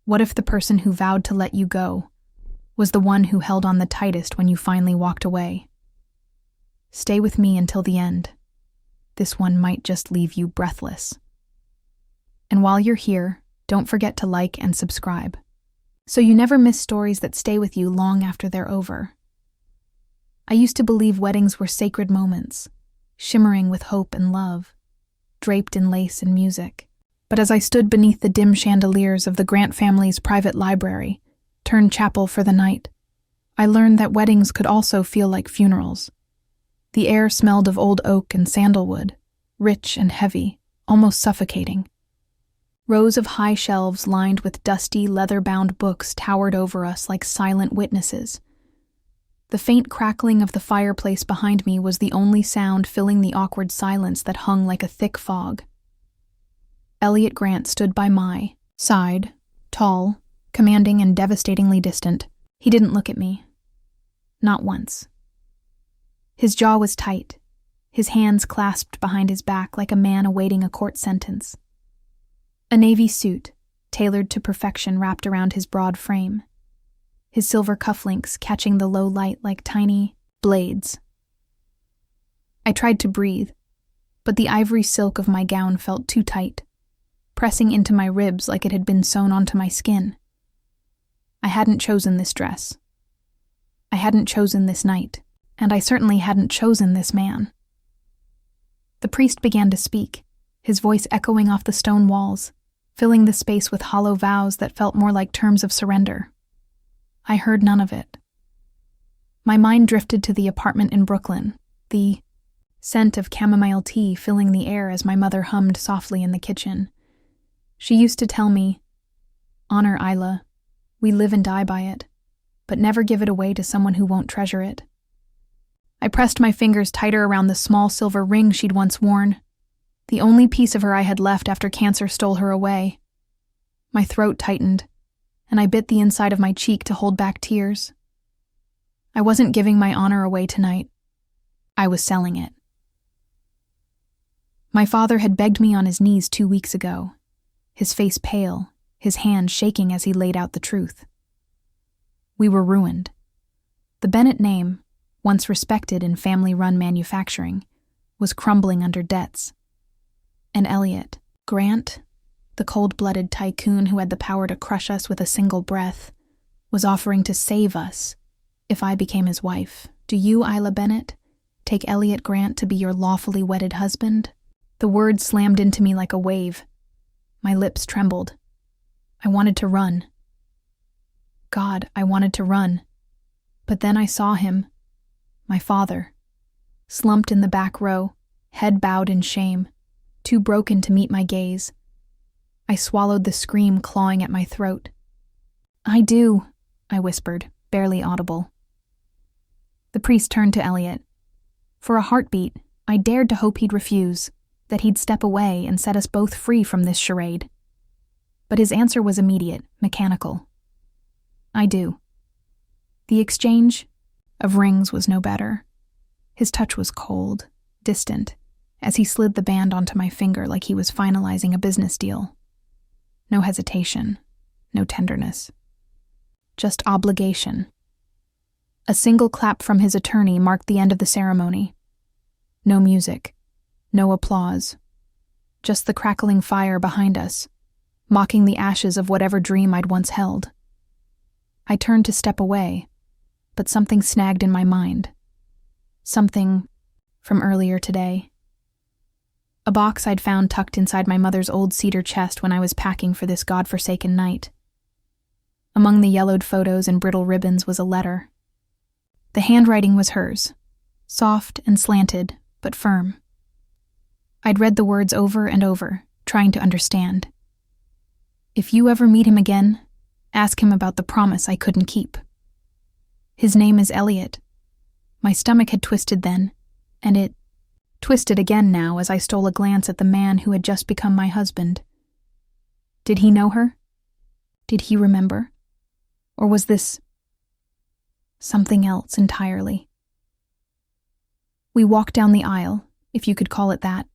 What if the person who vowed to let you go was the one who held on the tightest when you finally walked away? Stay with me until the end. This one might just leave you breathless. And while you're here, don't forget to like and subscribe, so you never miss stories that stay with you long after they're over. I used to believe weddings were sacred moments, shimmering with hope and love, draped in lace and music. But as I stood beneath the dim chandeliers of the Grant family's private library, turned chapel for the night, I learned that weddings could also feel like funerals. The air smelled of old oak and sandalwood, rich and heavy, almost suffocating. Rows of high shelves lined with dusty, leather-bound books towered over us like silent witnesses. The faint crackling of the fireplace behind me was the only sound filling the awkward silence that hung like a thick fog. Elliot Grant stood by my side, tall, commanding and devastatingly distant. He didn't look at me. Not once. His jaw was tight, his hands clasped behind his back like a man awaiting a court sentence. A navy suit, tailored to perfection, wrapped around his broad frame, his silver cufflinks catching the low light like tiny blades. I tried to breathe, but the ivory silk of my gown felt too tight, pressing into my ribs like it had been sewn onto my skin. I hadn't chosen this dress. I hadn't chosen this night, and I certainly hadn't chosen this man. The priest began to speak, his voice echoing off the stone walls, filling the space with hollow vows that felt more like terms of surrender. I heard none of it. My mind drifted to the apartment in Brooklyn, the scent of chamomile tea filling the air as my mother hummed softly in the kitchen. She used to tell me, "Honor Isla, we live and die by it, but never give it away to someone who won't treasure it." I pressed my fingers tighter around the small silver ring she'd once worn, the only piece of her I had left after cancer stole her away. My throat tightened, and I bit the inside of my cheek to hold back tears. I wasn't giving my honor away tonight. I was selling it. My father had begged me on his knees 2 weeks ago, his face pale, his hand shaking as he laid out the truth. We were ruined. The Bennett name, once respected in family-run manufacturing, was crumbling under debts. And Elliot Grant, the cold-blooded tycoon who had the power to crush us with a single breath, was offering to save us if I became his wife. "Do you, Isla Bennett, take Elliot Grant to be your lawfully wedded husband?" The words slammed into me like a wave. My lips trembled. I wanted to run. God, I wanted to run. But then I saw him, my father, slumped in the back row, head bowed in shame, too broken to meet my gaze. I swallowed the scream clawing at my throat. "I do," I whispered, barely audible. The priest turned to Elliot. For a heartbeat, I dared to hope he'd refuse, that he'd step away and set us both free from this charade. But his answer was immediate, mechanical. "I do." The exchange of rings was no better. His touch was cold, distant, as he slid the band onto my finger like he was finalizing a business deal. No hesitation, no tenderness. Just obligation. A single clap from his attorney marked the end of the ceremony. No music, no applause. Just the crackling fire behind us, mocking the ashes of whatever dream I'd once held. I turned to step away, but something snagged in my mind. Something from earlier today. A box I'd found tucked inside my mother's old cedar chest when I was packing for this godforsaken night. Among the yellowed photos and brittle ribbons was a letter. The handwriting was hers, soft and slanted, but firm. I'd read the words over and over, trying to understand. "If you ever meet him again, ask him about the promise I couldn't keep." His name is Elliot. My stomach had twisted then, and it twisted again now as I stole a glance at the man who had just become my husband. Did he know her? Did he remember? Or was this something else entirely? We walked down the aisle, if you could call it that,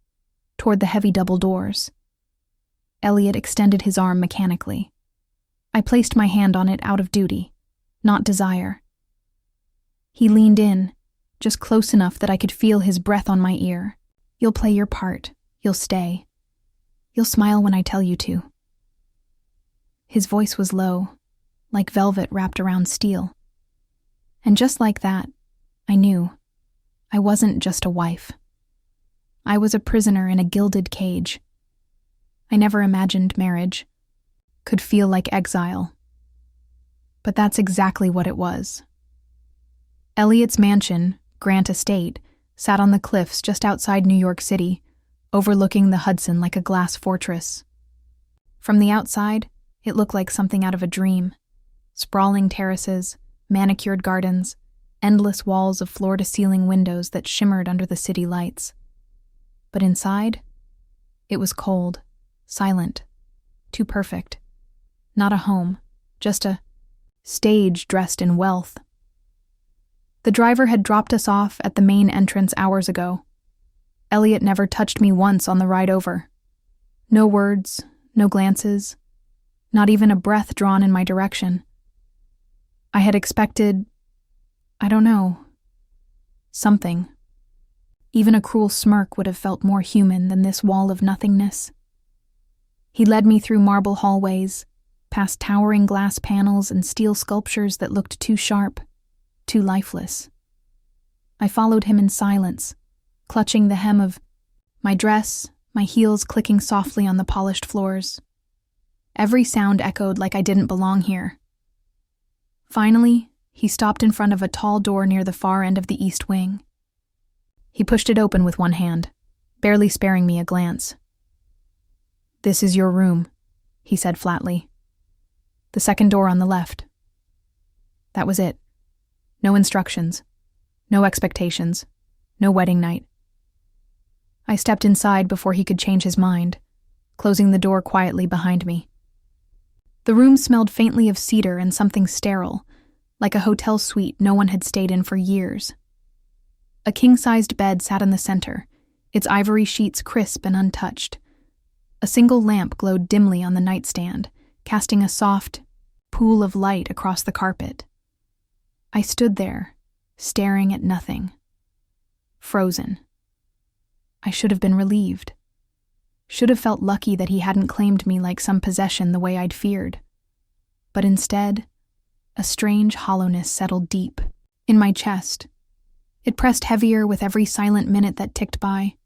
toward the heavy double doors. Elliot extended his arm mechanically. I placed my hand on it out of duty, not desire. He leaned in, just close enough that I could feel his breath on my ear. You'll play your part. You'll stay. You'll smile when I tell you to. His voice was low, like velvet wrapped around steel. And just like that, I knew I wasn't just a wife. I was a prisoner in a gilded cage. I never imagined marriage could feel like exile. But that's exactly what it was. Elliot's mansion, Grant Estate, sat on the cliffs just outside New York City, overlooking the Hudson like a glass fortress. From the outside, it looked like something out of a dream. Sprawling terraces, manicured gardens, endless walls of floor-to-ceiling windows that shimmered under the city lights. But inside, it was cold, silent, too perfect. Not a home, just a stage dressed in wealth. The driver had dropped us off at the main entrance hours ago. Elliot never touched me once on the ride over. No words, no glances, not even a breath drawn in my direction. I had expected, I don't know, something. Even a cruel smirk would have felt more human than this wall of nothingness. He led me through marble hallways, past towering glass panels and steel sculptures that looked too sharp, too lifeless. I followed him in silence, clutching the hem of my dress, my heels clicking softly on the polished floors. Every sound echoed like I didn't belong here. Finally, he stopped in front of a tall door near the far end of the east wing. He pushed it open with one hand, barely sparing me a glance. "This is your room," he said flatly. "The second door on the left." That was it. No instructions, no expectations, no wedding night. I stepped inside before he could change his mind, closing the door quietly behind me. The room smelled faintly of cedar and something sterile, like a hotel suite no one had stayed in for years. A king-sized bed sat in the center, its ivory sheets crisp and untouched. A single lamp glowed dimly on the nightstand, casting a soft pool of light across the carpet. I stood there, staring at nothing. Frozen. I should have been relieved. Should have felt lucky that he hadn't claimed me like some possession the way I'd feared. But instead, a strange hollowness settled deep in my chest. It pressed heavier with every silent minute that ticked by.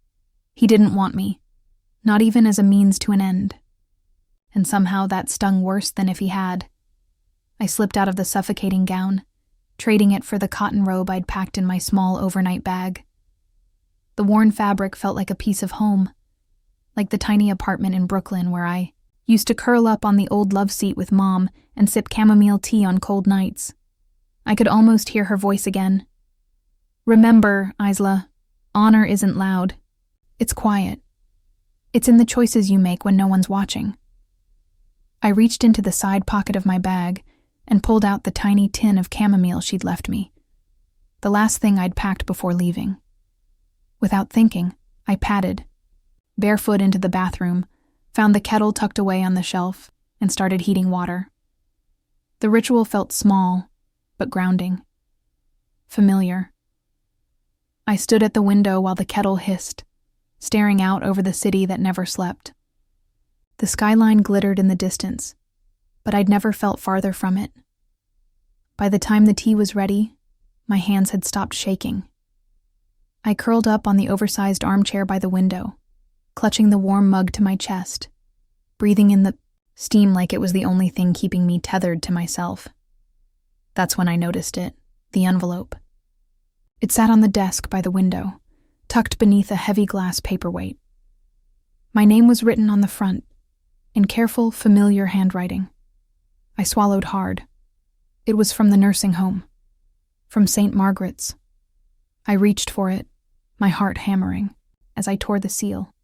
He didn't want me, not even as a means to an end. And somehow that stung worse than if he had. I slipped out of the suffocating gown, trading it for the cotton robe I'd packed in my small overnight bag. The worn fabric felt like a piece of home, like the tiny apartment in Brooklyn where I used to curl up on the old love seat with Mom and sip chamomile tea on cold nights. I could almost hear her voice again. "Remember, Isla, honor isn't loud. It's quiet. It's in the choices you make when no one's watching." I reached into the side pocket of my bag and pulled out the tiny tin of chamomile she'd left me, the last thing I'd packed before leaving. Without thinking, I padded, barefoot into the bathroom, found the kettle tucked away on the shelf, and started heating water. The ritual felt small, but grounding. Familiar. I stood at the window while the kettle hissed, staring out over the city that never slept. The skyline glittered in the distance, but I'd never felt farther from it. By the time the tea was ready, my hands had stopped shaking. I curled up on the oversized armchair by the window, clutching the warm mug to my chest, breathing in the steam like it was the only thing keeping me tethered to myself. That's when I noticed it, the envelope. It sat on the desk by the window, tucked beneath a heavy glass paperweight. My name was written on the front, in careful, familiar handwriting. I swallowed hard. It was from the nursing home, from St. Margaret's. I reached for it, my heart hammering, as I tore the seal.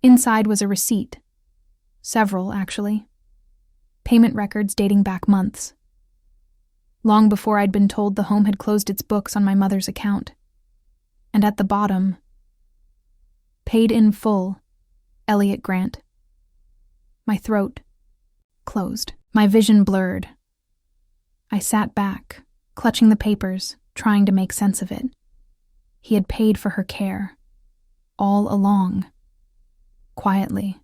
Inside was a receipt. Several, actually. Payment records dating back months. Long before I'd been told the home had closed its books on my mother's account. And at the bottom, paid in full, Elliot Grant. My throat closed. My vision blurred. I sat back, clutching the papers, trying to make sense of it. He had paid for her care. All along. Quietly.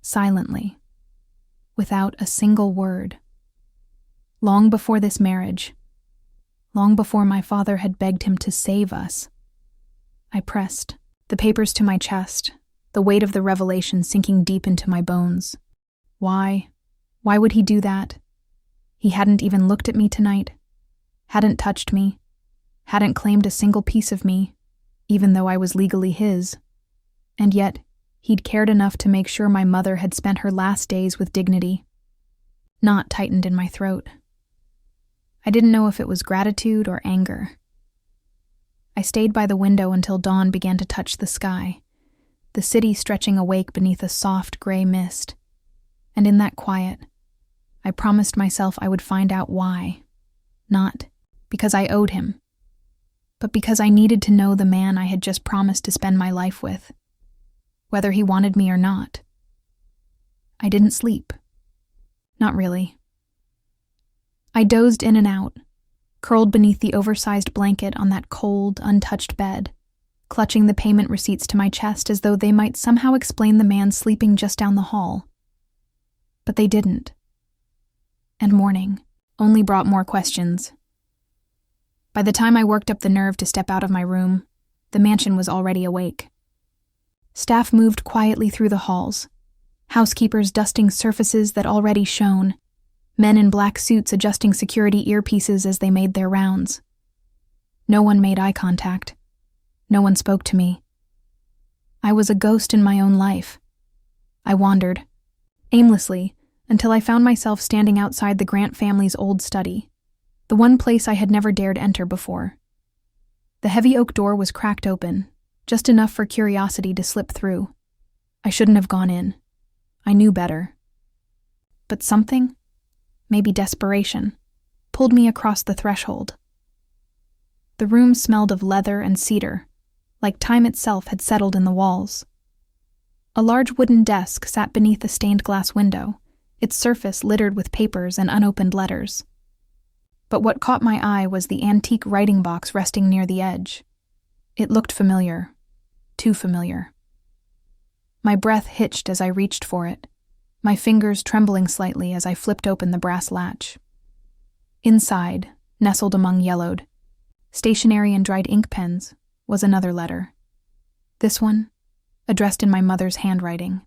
Silently. Without a single word. Long before this marriage. Long before my father had begged him to save us. I pressed the papers to my chest, the weight of the revelation sinking deep into my bones. Why? Why would he do that? He hadn't even looked at me tonight, hadn't touched me, hadn't claimed a single piece of me, even though I was legally his. And yet, he'd cared enough to make sure my mother had spent her last days with dignity. Knot tightened in my throat. I didn't know if it was gratitude or anger. I stayed by the window until dawn began to touch the sky, the city stretching awake beneath a soft gray mist. And in that quiet, I promised myself I would find out why. Not because I owed him, but because I needed to know the man I had just promised to spend my life with, whether he wanted me or not. I didn't sleep. Not really. I dozed in and out, curled beneath the oversized blanket on that cold, untouched bed, clutching the payment receipts to my chest as though they might somehow explain the man sleeping just down the hall. But they didn't. And morning only brought more questions. By the time I worked up the nerve to step out of my room, the mansion was already awake. Staff moved quietly through the halls, housekeepers dusting surfaces that already shone, men in black suits adjusting security earpieces as they made their rounds. No one made eye contact. No one spoke to me. I was a ghost in my own life. I wandered, aimlessly, until I found myself standing outside the Grant family's old study, the one place I had never dared enter before. The heavy oak door was cracked open, just enough for curiosity to slip through. I shouldn't have gone in. I knew better. But something, maybe desperation, pulled me across the threshold. The room smelled of leather and cedar, like time itself had settled in the walls. A large wooden desk sat beneath a stained glass window, its surface littered with papers and unopened letters. But what caught my eye was the antique writing box resting near the edge. It looked familiar, too familiar. My breath hitched as I reached for it, my fingers trembling slightly as I flipped open the brass latch. Inside, nestled among yellowed, stationery and dried ink pens, was another letter. This one, addressed in my mother's handwriting.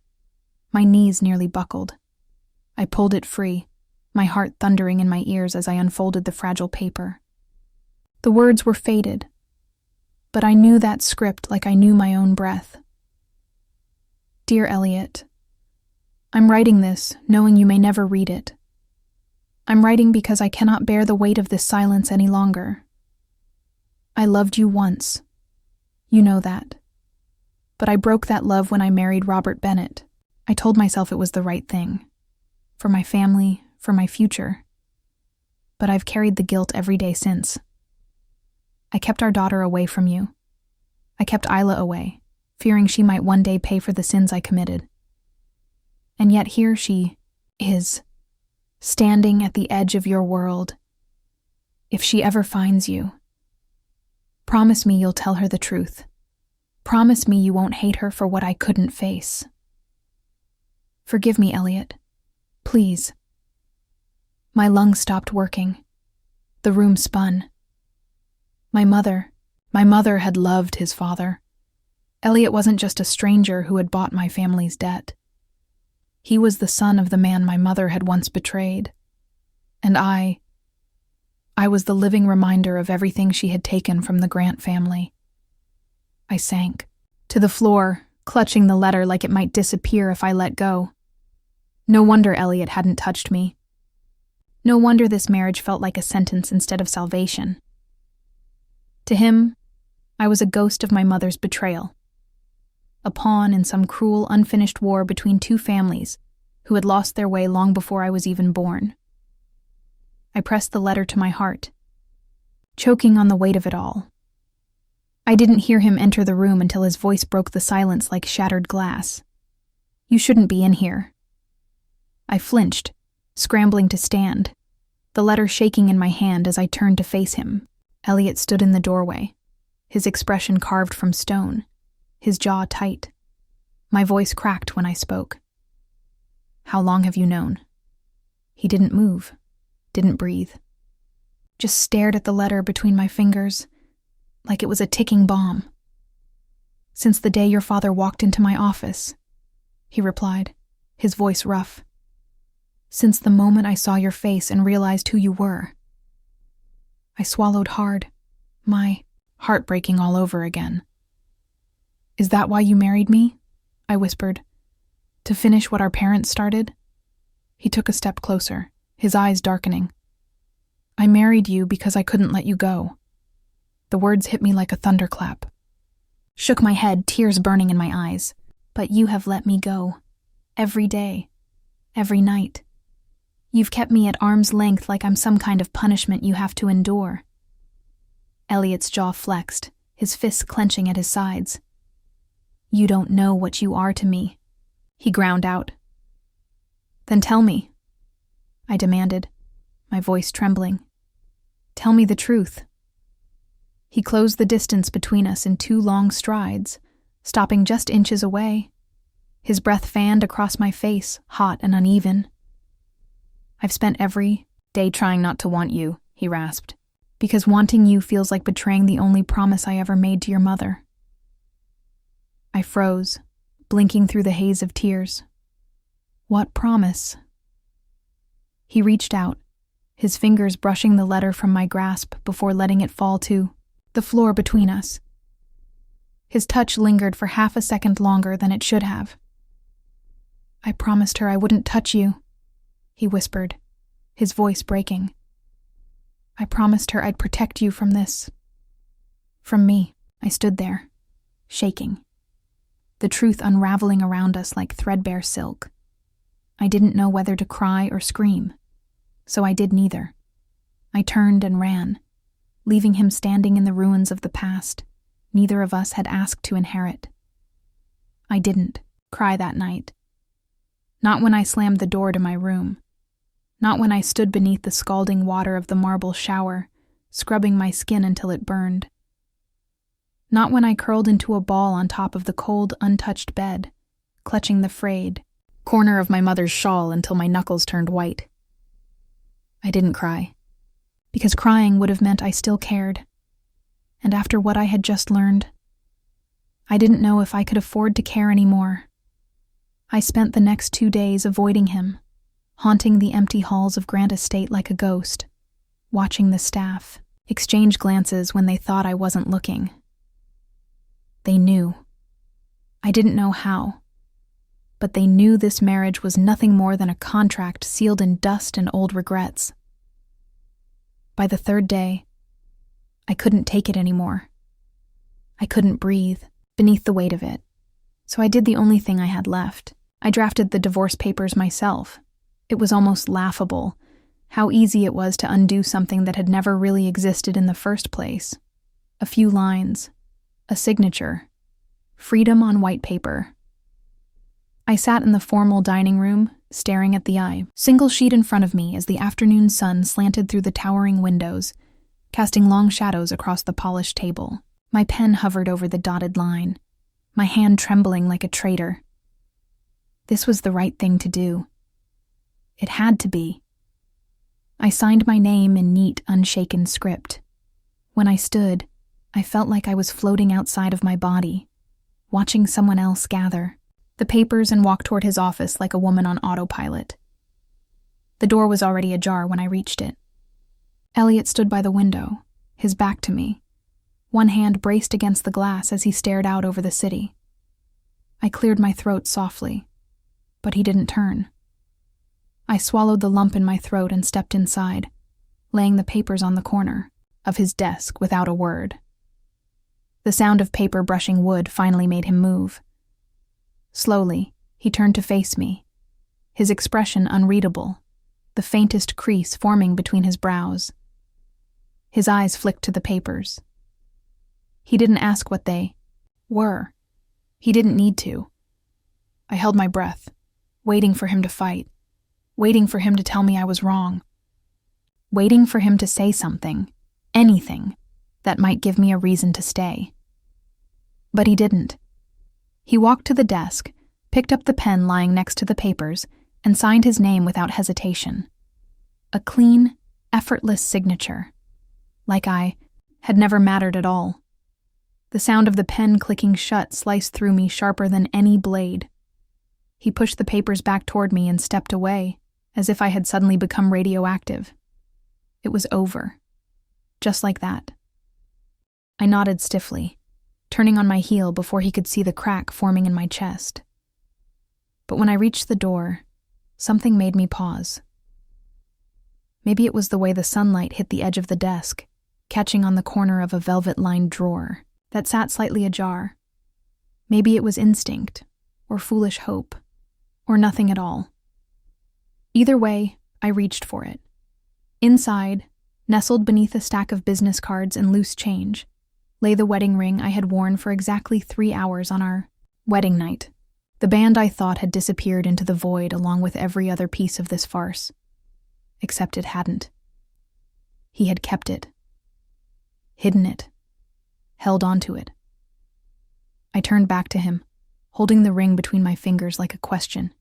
My knees nearly buckled. I pulled it free, my heart thundering in my ears as I unfolded the fragile paper. The words were faded, but I knew that script like I knew my own breath. Dear Elliot, I'm writing this knowing you may never read it. I'm writing because I cannot bear the weight of this silence any longer. I loved you once. You know that. But I broke that love when I married Robert Bennett. I told myself it was the right thing. For my family, for my future. But I've carried the guilt every day since. I kept our daughter away from you. I kept Isla away, fearing she might one day pay for the sins I committed. And yet here she is, standing at the edge of your world. If she ever finds you, promise me you'll tell her the truth. Promise me you won't hate her for what I couldn't face. Forgive me, Elliot. Please. My lungs stopped working. The room spun. My mother had loved his father. Elliot wasn't just a stranger who had bought my family's debt. He was the son of the man my mother had once betrayed. And I was the living reminder of everything she had taken from the Grant family. I sank to the floor, clutching the letter like it might disappear if I let go. No wonder Elliot hadn't touched me. No wonder this marriage felt like a sentence instead of salvation. To him, I was a ghost of my mother's betrayal. A pawn in some cruel, unfinished war between two families who had lost their way long before I was even born. I pressed the letter to my heart, choking on the weight of it all. I didn't hear him enter the room until his voice broke the silence like shattered glass. You shouldn't be in here. I flinched, scrambling to stand, the letter shaking in my hand as I turned to face him. Elliot stood in the doorway, his expression carved from stone, his jaw tight. My voice cracked when I spoke. "How long have you known?" He didn't move, didn't breathe. Just stared at the letter between my fingers, like it was a ticking bomb. "Since the day your father walked into my office," he replied, his voice rough. "Since the moment I saw your face and realized who you were." I swallowed hard, my heart breaking all over again. "Is that why you married me?" I whispered. "To finish what our parents started?" He took a step closer, his eyes darkening. "I married you because I couldn't let you go." The words hit me like a thunderclap. Shook my head, tears burning in my eyes. "But you have let me go. Every day. Every night. You've kept me at arm's length like I'm some kind of punishment you have to endure." Elliot's jaw flexed, his fists clenching at his sides. "You don't know what you are to me," he ground out. "Then tell me," I demanded, my voice trembling. "Tell me the truth." He closed the distance between us in 2 long strides, stopping just inches away. His breath fanned across my face, hot and uneven. "I've spent every day trying not to want you," he rasped, "because wanting you feels like betraying the only promise I ever made to your mother." I froze, blinking through the haze of tears. "What promise?" He reached out, his fingers brushing the letter from my grasp before letting it fall to the floor between us. His touch lingered for half a second longer than it should have. "I promised her I wouldn't touch you," he whispered, his voice breaking. "I promised her I'd protect you from this. From me." I stood there, shaking, the truth unraveling around us like threadbare silk. I didn't know whether to cry or scream, so I did neither. I turned and ran, leaving him standing in the ruins of the past neither of us had asked to inherit. I didn't cry that night. Not when I slammed the door to my room. Not when I stood beneath the scalding water of the marble shower, scrubbing my skin until it burned. Not when I curled into a ball on top of the cold, untouched bed, clutching the frayed corner of my mother's shawl until my knuckles turned white. I didn't cry, because crying would have meant I still cared. And after what I had just learned, I didn't know if I could afford to care anymore. I spent the next 2 days avoiding him, haunting the empty halls of Grant Estate like a ghost, watching the staff exchange glances when they thought I wasn't looking. They knew. I didn't know how, but they knew this marriage was nothing more than a contract sealed in dust and old regrets. By the 3rd day, I couldn't take it anymore. I couldn't breathe beneath the weight of it, so I did the only thing I had left. I drafted the divorce papers myself. It was almost laughable how easy it was to undo something that had never really existed in the first place. A few lines, a signature, freedom on white paper. I sat in the formal dining room, staring at the single sheet in front of me as the afternoon sun slanted through the towering windows, casting long shadows across the polished table. My pen hovered over the dotted line, my hand trembling like a traitor. This was the right thing to do. It had to be. I signed my name in neat, unshaken script. When I stood, I felt like I was floating outside of my body, watching someone else gather the papers and walk toward his office like a woman on autopilot. The door was already ajar when I reached it. Elliot stood by the window, his back to me, one hand braced against the glass as he stared out over the city. I cleared my throat softly, but he didn't turn. I swallowed the lump in my throat and stepped inside, laying the papers on the corner of his desk without a word. The sound of paper brushing wood finally made him move. Slowly, he turned to face me, his expression unreadable, the faintest crease forming between his brows. His eyes flicked to the papers. He didn't ask what they were. He didn't need to. I held my breath, waiting for him to fight, waiting for him to tell me I was wrong, waiting for him to say something, anything, that might give me a reason to stay. But he didn't. He walked to the desk, picked up the pen lying next to the papers, and signed his name without hesitation. A clean, effortless signature, like I had never mattered at all. The sound of the pen clicking shut sliced through me sharper than any blade. He pushed the papers back toward me and stepped away, as if I had suddenly become radioactive. It was over. Just like that. I nodded stiffly, turning on my heel before he could see the crack forming in my chest. But when I reached the door, something made me pause. Maybe it was the way the sunlight hit the edge of the desk, catching on the corner of a velvet-lined drawer that sat slightly ajar. Maybe it was instinct, or foolish hope, or nothing at all. Either way, I reached for it. Inside, nestled beneath a stack of business cards and loose change, lay the wedding ring I had worn for exactly 3 hours on our wedding night. The band I thought had disappeared into the void along with every other piece of this farce. Except it hadn't. He had kept it. Hidden it. Held onto it. I turned back to him, holding the ring between my fingers like a question.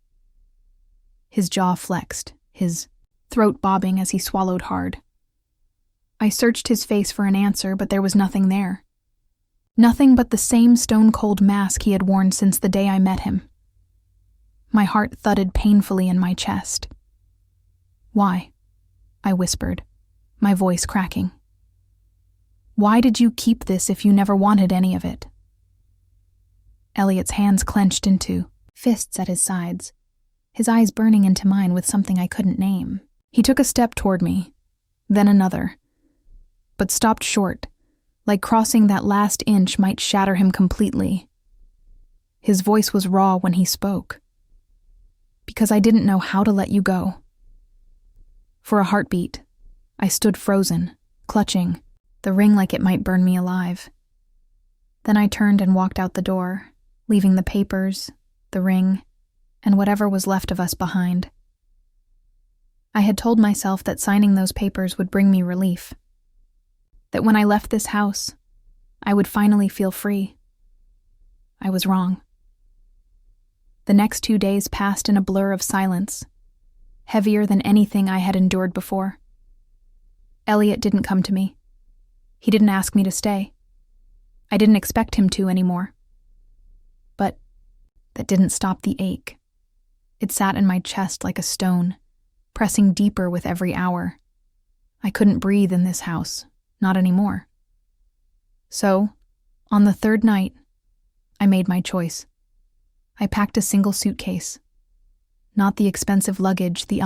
His jaw flexed, his throat bobbing as he swallowed hard. I searched his face for an answer, but there was nothing there. Nothing but the same stone-cold mask he had worn since the day I met him. My heart thudded painfully in my chest. "Why?" I whispered, my voice cracking. "Why did you keep this if you never wanted any of it?" Elliot's hands clenched into fists at his sides, his eyes burning into mine with something I couldn't name. He took a step toward me, then another, but stopped short, like crossing that last inch might shatter him completely. His voice was raw when he spoke. "Because I didn't know how to let you go." For a heartbeat, I stood frozen, clutching the ring like it might burn me alive. Then I turned and walked out the door, leaving the papers, the ring, and whatever was left of us behind. I had told myself that signing those papers would bring me relief. That when I left this house, I would finally feel free. I was wrong. The next 2 days passed in a blur of silence, heavier than anything I had endured before. Elliot didn't come to me. He didn't ask me to stay. I didn't expect him to anymore. But that didn't stop the ache. It sat in my chest like a stone, pressing deeper with every hour. I couldn't breathe in this house, not anymore. So, on the 3rd night, I made my choice. I packed a single suitcase. Not the expensive luggage the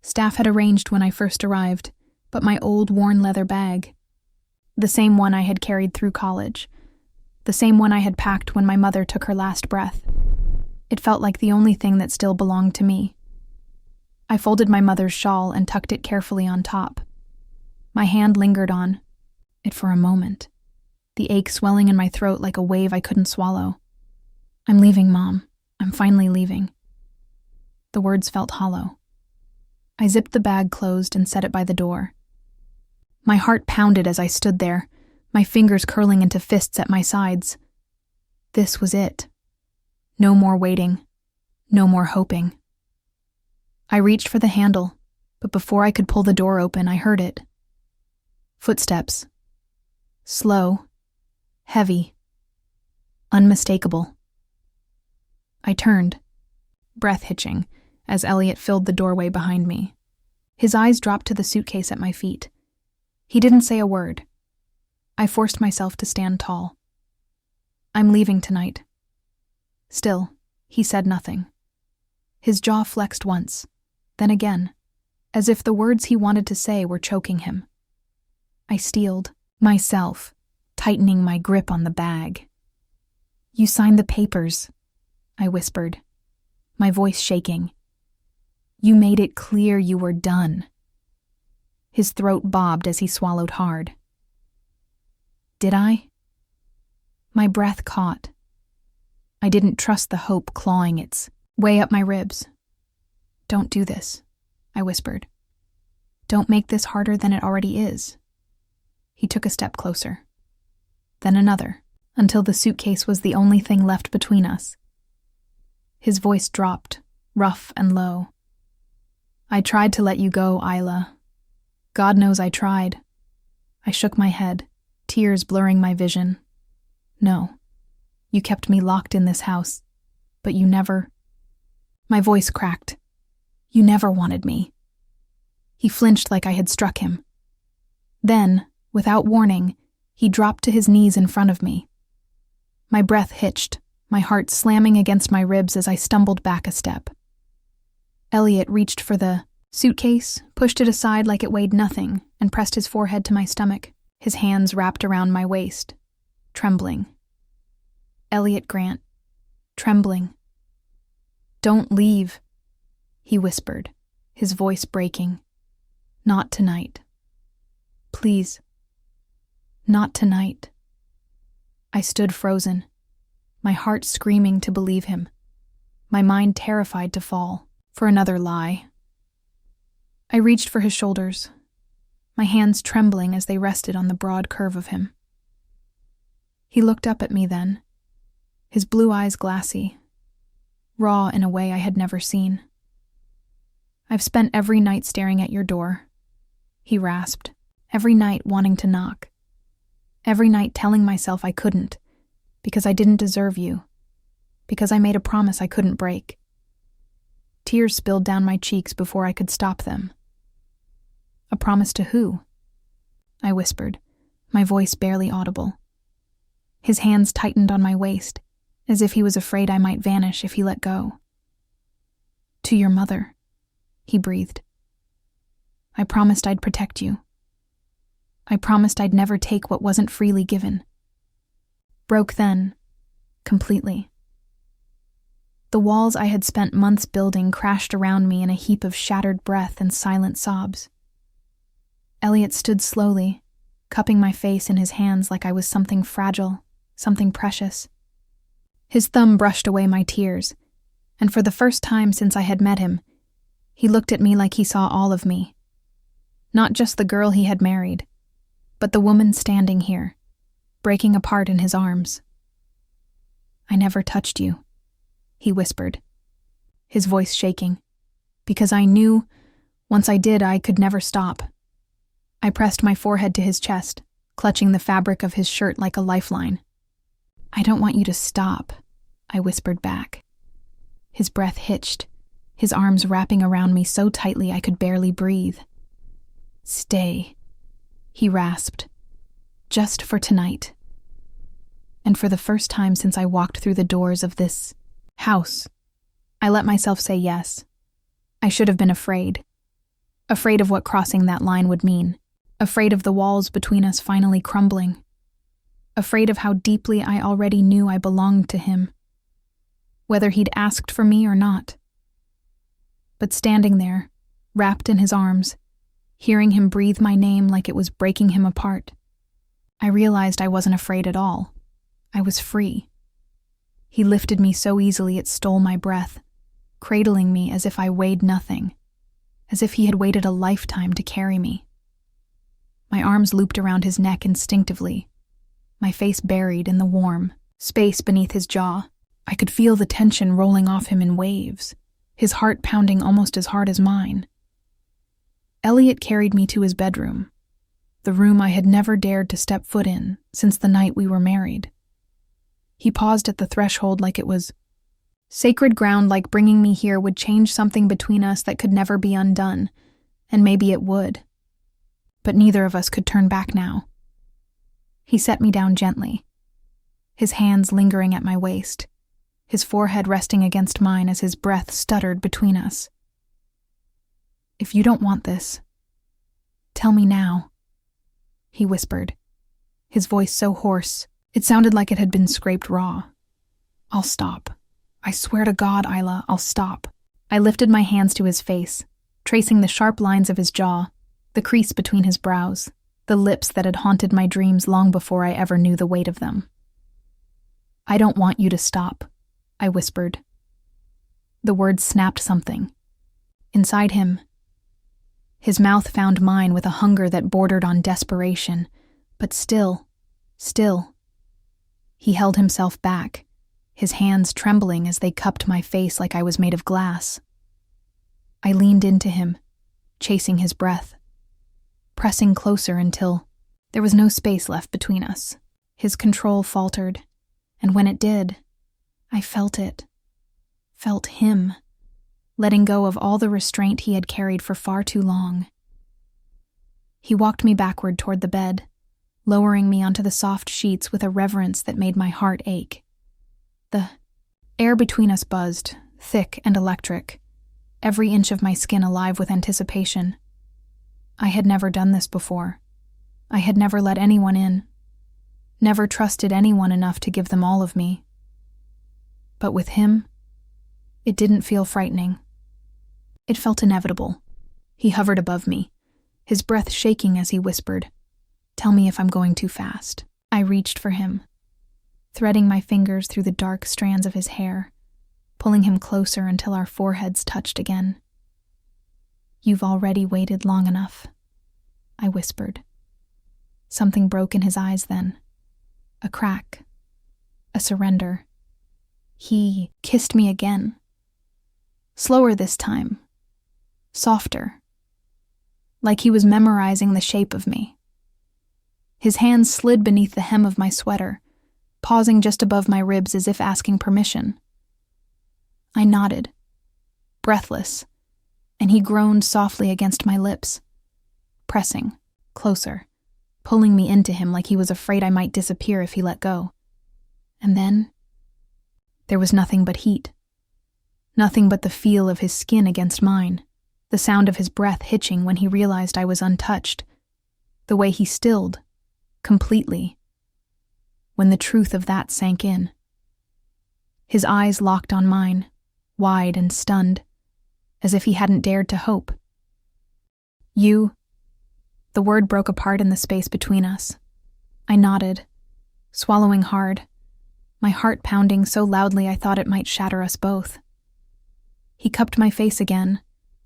staff had arranged when I first arrived, but my old worn leather bag. The same one I had carried through college. The same one I had packed when my mother took her last breath. It felt like the only thing that still belonged to me. I folded my mother's shawl and tucked it carefully on top. My hand lingered on it for a moment, the ache swelling in my throat like a wave I couldn't swallow. "I'm leaving, Mom. I'm finally leaving." The words felt hollow. I zipped the bag closed and set it by the door. My heart pounded as I stood there, my fingers curling into fists at my sides. This was it. No more waiting. No more hoping. I reached for the handle, but before I could pull the door open, I heard it. Footsteps. Slow. Heavy. Unmistakable. I turned, breath hitching, as Elliot filled the doorway behind me. His eyes dropped to the suitcase at my feet. He didn't say a word. I forced myself to stand tall. "I'm leaving tonight." Still, he said nothing. His jaw flexed once, then again, as if the words he wanted to say were choking him. I steeled myself, tightening my grip on the bag. "You signed the papers," I whispered, my voice shaking. "You made it clear you were done." His throat bobbed as he swallowed hard. Did I? My breath caught. I didn't trust the hope clawing its way up my ribs. Don't do this, I whispered. Don't make this harder than it already is. He took a step closer, then another, until the suitcase was the only thing left between us. His voice dropped, rough and low. I tried to let you go, Isla. God knows I tried. I shook my head, tears blurring my vision. No, you kept me locked in this house, but you never... My voice cracked. You never wanted me. He flinched like I had struck him. Then, without warning, he dropped to his knees in front of me. My breath hitched, my heart slamming against my ribs as I stumbled back a step. Elliot reached for the suitcase, pushed it aside like it weighed nothing, and pressed his forehead to my stomach, his hands wrapped around my waist, trembling. Elliot Grant, trembling. Don't leave, he whispered, his voice breaking. Not tonight. Please. Not tonight. I stood frozen, my heart screaming to believe him, my mind terrified to fall for another lie. I reached for his shoulders, my hands trembling as they rested on the broad curve of him. He looked up at me then, his blue eyes glassy, raw in a way I had never seen. I've spent every night staring at your door, he rasped, every night wanting to knock, every night telling myself I couldn't, because I didn't deserve you, because I made a promise I couldn't break. Tears spilled down my cheeks before I could stop them. A promise to who? I whispered, my voice barely audible. His hands tightened on my waist, as if he was afraid I might vanish if he let go. To your mother, he breathed. I promised I'd protect you. I promised I'd never take what wasn't freely given. Broke then, completely. The walls I had spent months building crashed around me in a heap of shattered breath and silent sobs. Elliot stood slowly, cupping my face in his hands like I was something fragile, something precious. His thumb brushed away my tears, and for the first time since I had met him, he looked at me like he saw all of me. Not just the girl he had married, but the woman standing here, breaking apart in his arms. I never touched you, he whispered, his voice shaking, because I knew, once I did, I could never stop. I pressed my forehead to his chest, clutching the fabric of his shirt like a lifeline. I don't want you to stop, I whispered back. His breath hitched, his arms wrapping around me so tightly I could barely breathe. Stay, he rasped, just for tonight. And for the first time since I walked through the doors of this house, I let myself say yes. I should have been afraid. Afraid of what crossing that line would mean. Afraid of the walls between us finally crumbling. Afraid of how deeply I already knew I belonged to him. Whether he'd asked for me or not. But standing there, wrapped in his arms, hearing him breathe my name like it was breaking him apart, I realized I wasn't afraid at all. I was free. He lifted me so easily it stole my breath, cradling me as if I weighed nothing, as if he had waited a lifetime to carry me. My arms looped around his neck instinctively, my face buried in the warm space beneath his jaw. I could feel the tension rolling off him in waves, his heart pounding almost as hard as mine. Elliot carried me to his bedroom, the room I had never dared to step foot in since the night we were married. He paused at the threshold like it was sacred ground, like bringing me here would change something between us that could never be undone, and maybe it would. But neither of us could turn back now. He set me down gently, his hands lingering at my waist, his forehead resting against mine as his breath stuttered between us. If you don't want this, tell me now, he whispered, his voice so hoarse, it sounded like it had been scraped raw. I'll stop. I swear to God, Isla, I'll stop. I lifted my hands to his face, tracing the sharp lines of his jaw, the crease between his brows, the lips that had haunted my dreams long before I ever knew the weight of them. I don't want you to stop, I whispered. The words snapped something. Inside him, his mouth found mine with a hunger that bordered on desperation, but still, he held himself back, his hands trembling as they cupped my face like I was made of glass. I leaned into him, chasing his breath, pressing closer until there was no space left between us. His control faltered, and when it did, I felt it. Felt him, letting go of all the restraint he had carried for far too long. He walked me backward toward the bed, lowering me onto the soft sheets with a reverence that made my heart ache. The air between us buzzed, thick and electric, every inch of my skin alive with anticipation. I had never done this before. I had never let anyone in, never trusted anyone enough to give them all of me. But with him, it didn't feel frightening. It felt inevitable. He hovered above me, his breath shaking as he whispered, "Tell me if I'm going too fast." I reached for him, threading my fingers through the dark strands of his hair, pulling him closer until our foreheads touched again. "You've already waited long enough," I whispered. Something broke in his eyes then. A crack. A surrender. He kissed me again. Slower this time. Softer. Like he was memorizing the shape of me. His hands slid beneath the hem of my sweater, pausing just above my ribs as if asking permission. I nodded, breathless, and he groaned softly against my lips, pressing closer, pulling me into him like he was afraid I might disappear if he let go. And then, there was nothing but heat. Nothing but the feel of his skin against mine, the sound of his breath hitching when he realized I was untouched, the way he stilled, completely, when the truth of that sank in. His eyes locked on mine, wide and stunned, as if he hadn't dared to hope. "You..." The word broke apart in the space between us. I nodded, swallowing hard, my heart pounding so loudly I thought it might shatter us both. He cupped my face again,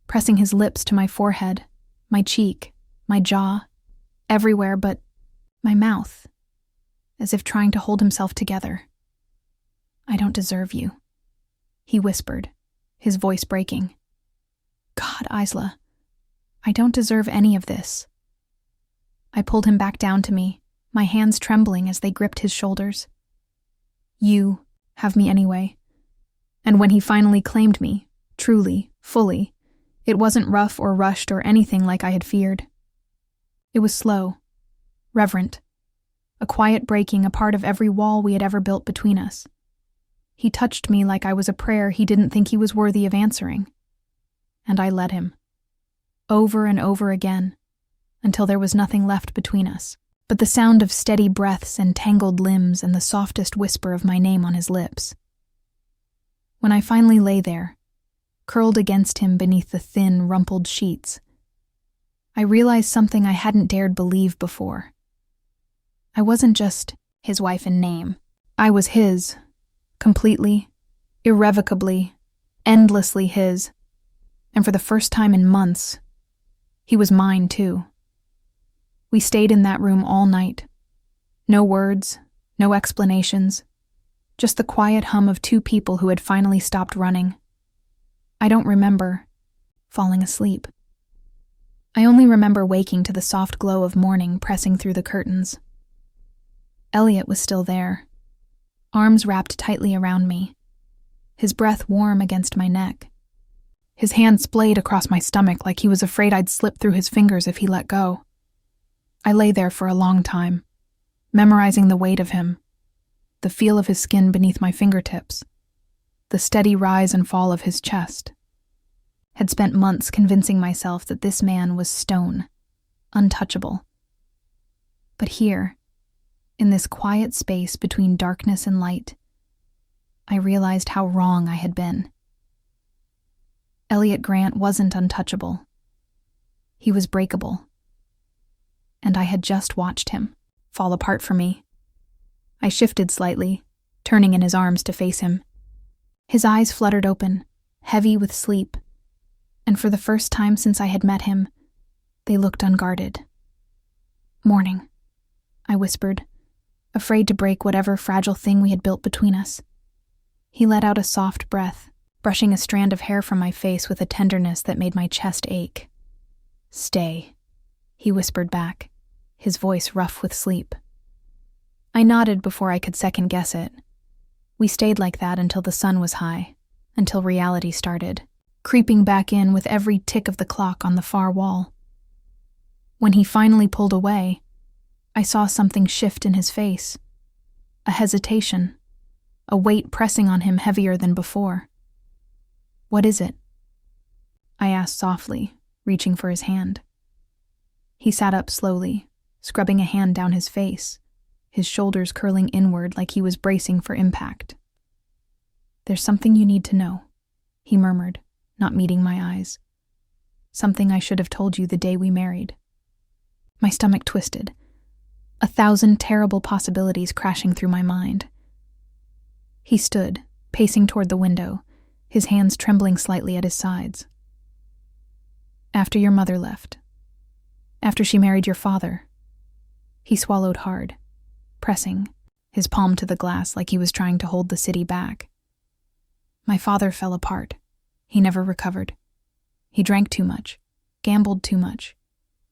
pressing his lips to my forehead, my cheek, my jaw, everywhere but my mouth, as if trying to hold himself together. "I don't deserve you," he whispered, his voice breaking. "God, Isla, I don't deserve any of this." I pulled him back down to me, my hands trembling as they gripped his shoulders. "You have me anyway." And when he finally claimed me, truly, fully, it wasn't rough or rushed or anything like I had feared. It was slow, reverent, a quiet breaking a part of every wall we had ever built between us. He touched me like I was a prayer he didn't think he was worthy of answering. And I let him. Over and over again, until there was nothing left between us, but the sound of steady breaths and tangled limbs and the softest whisper of my name on his lips. When I finally lay there, curled against him beneath the thin, rumpled sheets, I realized something I hadn't dared believe before. I wasn't just his wife in name. I was his, completely, irrevocably, endlessly his, and for the first time in months, he was mine too. We stayed in that room all night. No words, no explanations, just the quiet hum of two people who had finally stopped running. I don't remember falling asleep. I only remember waking to the soft glow of morning pressing through the curtains. Elliot was still there, arms wrapped tightly around me, his breath warm against my neck. His hand splayed across my stomach like he was afraid I'd slip through his fingers if he let go. I lay there for a long time, memorizing the weight of him, the feel of his skin beneath my fingertips, the steady rise and fall of his chest. Had spent months convincing myself that this man was stone, untouchable. But here, in this quiet space between darkness and light, I realized how wrong I had been. Elliot Grant wasn't untouchable. He was breakable. And I had just watched him fall apart for me. I shifted slightly, turning in his arms to face him. His eyes fluttered open, heavy with sleep, and for the first time since I had met him, they looked unguarded. "Morning," I whispered, afraid to break whatever fragile thing we had built between us. He let out a soft breath, brushing a strand of hair from my face with a tenderness that made my chest ache. "Stay," he whispered back, his voice rough with sleep. I nodded before I could second-guess it. We stayed like that until the sun was high, until reality started, creeping back in with every tick of the clock on the far wall. When he finally pulled away, I saw something shift in his face. A hesitation, a weight pressing on him heavier than before. "What is it?" I asked softly, reaching for his hand. He sat up slowly, scrubbing a hand down his face, his shoulders curling inward like he was bracing for impact. "There's something you need to know," he murmured, not meeting my eyes. "Something I should have told you the day we married." My stomach twisted, 1,000 terrible possibilities crashing through my mind. He stood, pacing toward the window, his hands trembling slightly at his sides. "After your mother left. After she married your father." He swallowed hard, pressing, his palm to the glass like he was trying to hold the city back. "My father fell apart. He never recovered. He drank too much, gambled too much.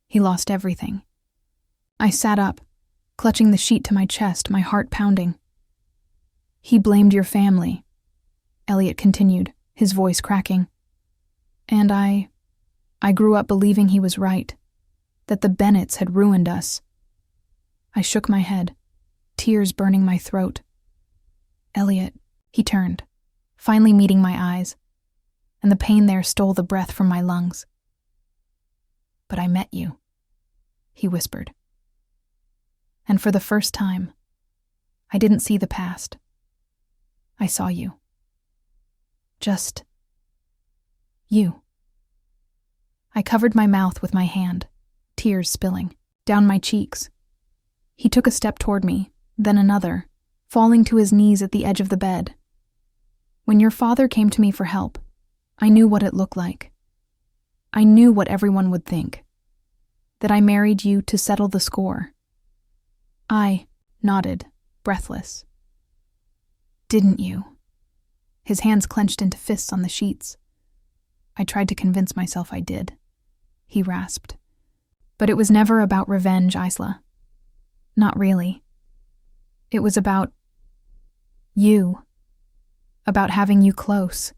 He lost everything." I sat up, clutching the sheet to my chest, my heart pounding. "He blamed your family," Elliot continued, his voice cracking. "And I grew up believing he was right, that the Bennetts had ruined us." I shook my head, tears burning my throat. "Elliot," he turned, finally meeting my eyes, and the pain there stole the breath from my lungs. "But I met you," he whispered. And for the first time, I didn't see the past. I saw you. Just you. I covered my mouth with my hand, tears spilling down my cheeks. He took a step toward me, then another, falling to his knees at the edge of the bed. "When your father came to me for help, I knew what it looked like. I knew what everyone would think. That I married you to settle the score." I nodded, breathless. "Didn't you?" His hands clenched into fists on the sheets. "I tried to convince myself I did," he rasped. "But it was never about revenge, Isla. Not really. It was about you. About having you close,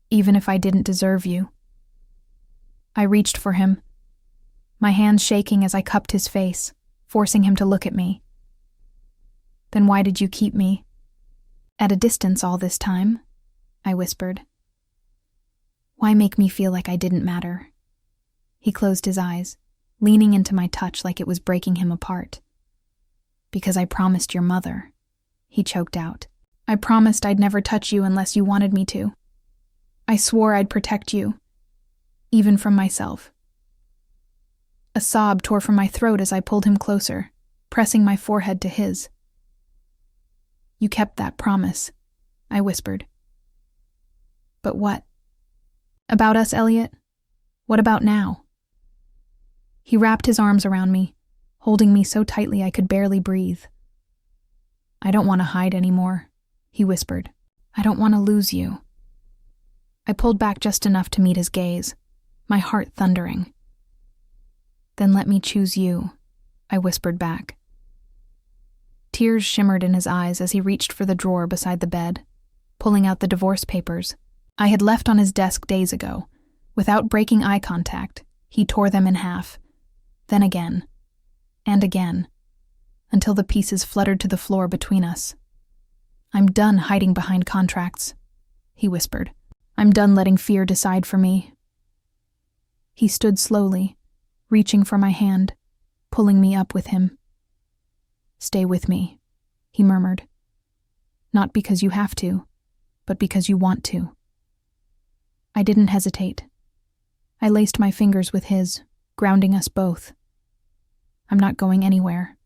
even if I didn't deserve you." I reached for him, my hands shaking as I cupped his face, forcing him to look at me. "Then why did you keep me at a distance all this time?" I whispered. "Why make me feel like I didn't matter?" He closed his eyes, leaning into my touch like it was breaking him apart. "Because I promised your mother," he choked out. "I promised I'd never touch you unless you wanted me to. I swore I'd protect you, even from myself." A sob tore from my throat as I pulled him closer, pressing my forehead to his. "You kept that promise," I whispered. "But what? About us, Elliot? What about now?" He wrapped his arms around me, holding me so tightly I could barely breathe. "I don't want to hide anymore," he whispered. "I don't want to lose you." I pulled back just enough to meet his gaze, my heart thundering. "Then let me choose you," I whispered back. Tears shimmered in his eyes as he reached for the drawer beside the bed, pulling out the divorce papers I had left on his desk days ago. Without breaking eye contact, he tore them in half, then again, and again, until the pieces fluttered to the floor between us. "I'm done hiding behind contracts," he whispered. "I'm done letting fear decide for me." He stood slowly, reaching for my hand, pulling me up with him. "Stay with me," he murmured. "Not because you have to, but because you want to." I didn't hesitate. I laced my fingers with his, grounding us both. "I'm not going anywhere."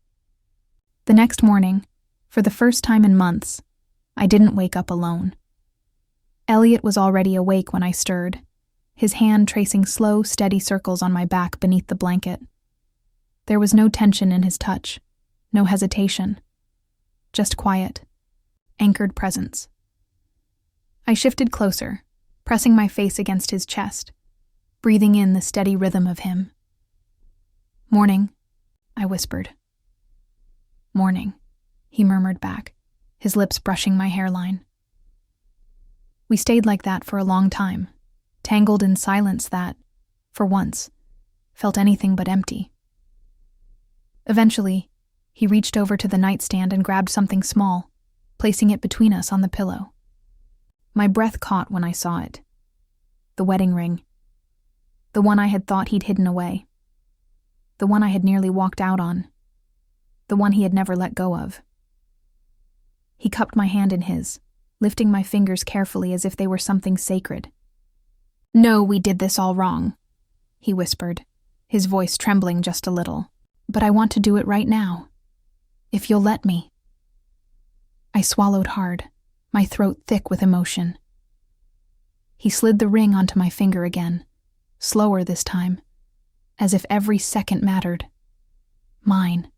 The next morning, for the first time in months, I didn't wake up alone. Elliot was already awake when I stirred, his hand tracing slow, steady circles on my back beneath the blanket. There was no tension in his touch, no hesitation, just quiet, anchored presence. I shifted closer, pressing my face against his chest, breathing in the steady rhythm of him. "Morning," I whispered. "Morning," he murmured back, his lips brushing my hairline. We stayed like that for a long time, tangled in silence that, for once, felt anything but empty. Eventually, he reached over to the nightstand and grabbed something small, placing it between us on the pillow. My breath caught when I saw it. The wedding ring. The one I had thought he'd hidden away. The one I had nearly walked out on. The one he had never let go of. He cupped my hand in his, lifting my fingers carefully as if they were something sacred. "No, we did this all wrong," he whispered, his voice trembling just a little. "But I want to do it right now. If you'll let me." I swallowed hard, my throat thick with emotion. He slid the ring onto my finger again, slower this time, as if every second mattered. "Mine,"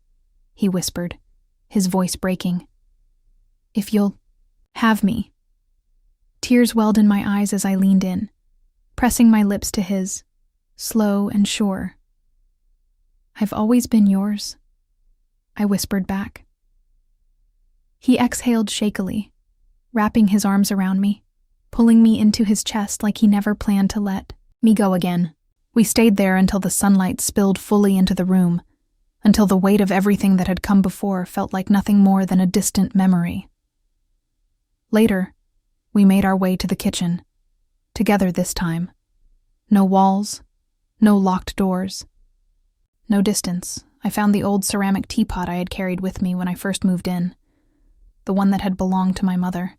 he whispered, his voice breaking. "If you'll have me." Tears welled in my eyes as I leaned in, pressing my lips to his, slow and sure. "I've always been yours," I whispered back. He exhaled shakily, wrapping his arms around me, pulling me into his chest like he never planned to let me go again. We stayed there until the sunlight spilled fully into the room, until the weight of everything that had come before felt like nothing more than a distant memory. Later, we made our way to the kitchen, together this time. No walls, no locked doors, no distance. I found the old ceramic teapot I had carried with me when I first moved in, the one that had belonged to my mother.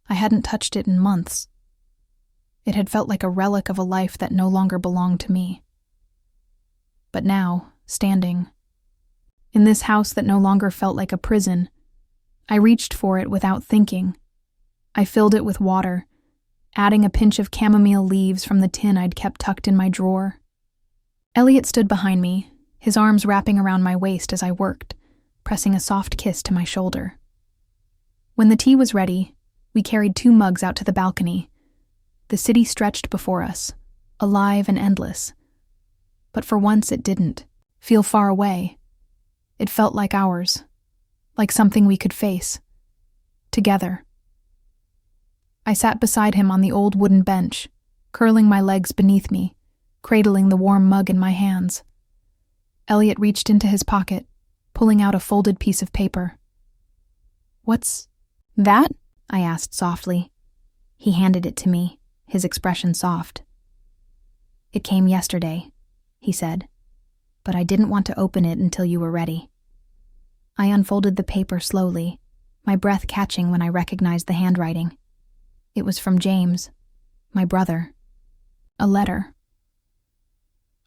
I hadn't touched it in months. It had felt like a relic of a life that no longer belonged to me. But now, standing in this house that no longer felt like a prison, I reached for it without thinking. I filled it with water, adding a pinch of chamomile leaves from the tin I'd kept tucked in my drawer. Elliot stood behind me, his arms wrapping around my waist as I worked, pressing a soft kiss to my shoulder. When the tea was ready, we carried 2 mugs out to the balcony. The city stretched before us, alive and endless. But for once it didn't feel far away. It felt like ours, like something we could face, together. I sat beside him on the old wooden bench, curling my legs beneath me, cradling the warm mug in my hands. Elliot reached into his pocket, pulling out a folded piece of paper. "What's that?" I asked softly. He handed it to me, his expression soft. "It came yesterday," he said, "but I didn't want to open it until you were ready." I unfolded the paper slowly, my breath catching when I recognized the handwriting. It was from James, my brother. A letter.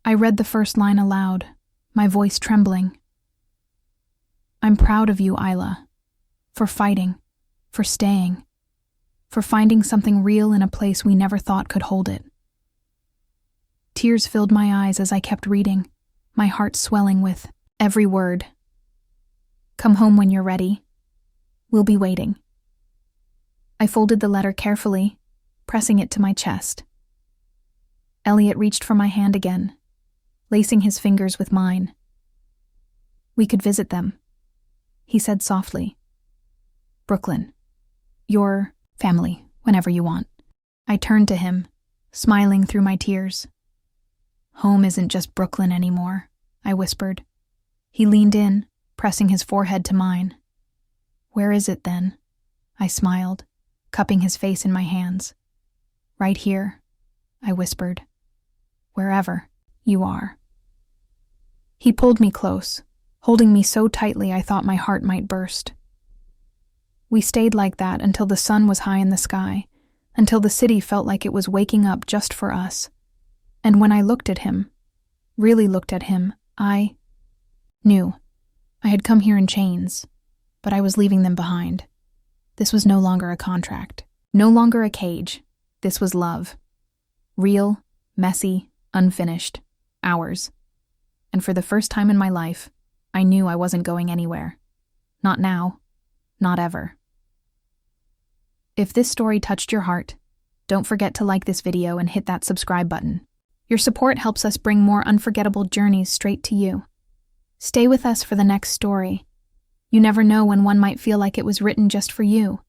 I read the first line aloud, my voice trembling. "I'm proud of you, Isla, for fighting, for staying, for finding something real in a place we never thought could hold it." Tears filled my eyes as I kept reading, my heart swelling with every word. "Come home when you're ready. We'll be waiting." I folded the letter carefully, pressing it to my chest. Elliot reached for my hand again, lacing his fingers with mine. "We could visit them," he said softly. "Brooklyn. Your family, whenever you want." I turned to him, smiling through my tears. "Home isn't just Brooklyn anymore," I whispered. He leaned in, pressing his forehead to mine. "Where is it then?" I smiled, cupping his face in my hands. "Right here," I whispered. "Wherever you are." He pulled me close, holding me so tightly I thought my heart might burst. We stayed like that until the sun was high in the sky, until the city felt like it was waking up just for us. And when I looked at him, really looked at him, I knew. I had come here in chains, but I was leaving them behind. This was no longer a contract, no longer a cage. This was love. Real, messy, unfinished. Hours. And for the first time in my life, I knew I wasn't going anywhere. Not now. Not ever. If this story touched your heart, don't forget to like this video and hit that subscribe button. Your support helps us bring more unforgettable journeys straight to you. Stay with us for the next story. You never know when one might feel like it was written just for you.